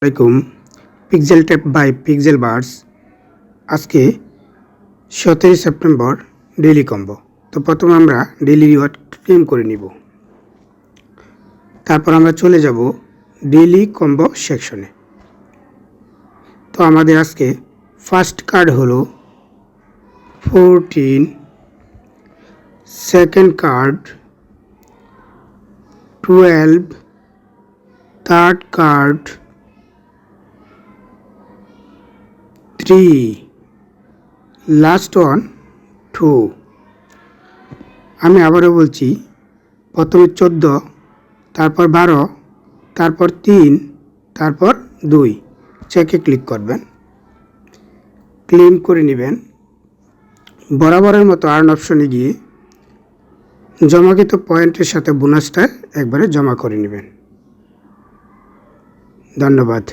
আসসালামাইকুম। Pixel tape by pixel birds. আজকে 17 September daily combo. তো প্রথমে আমরা ডেইলি রিওয়ার্ড ক্লেম করে নিব, তারপর আমরা চলে যাব ডেইলি কম্বো সেকশনে। তো আমাদের আজকে ফার্স্ট কার্ড হলো 14, second card 12, third card 3, last one 2। আমি আবারও বলছি, প্রথমে 14, তারপর 12, তারপর 3, তারপর 2। চেকে ক্লিক করবেন, ক্লেম করে নেবেন। বরাবরের মতো আর্ন অপশনে গিয়ে জমাকৃত পয়েন্টের সাথে বোনাসটা একবারে জমা করে নেবেন। ধন্যবাদ।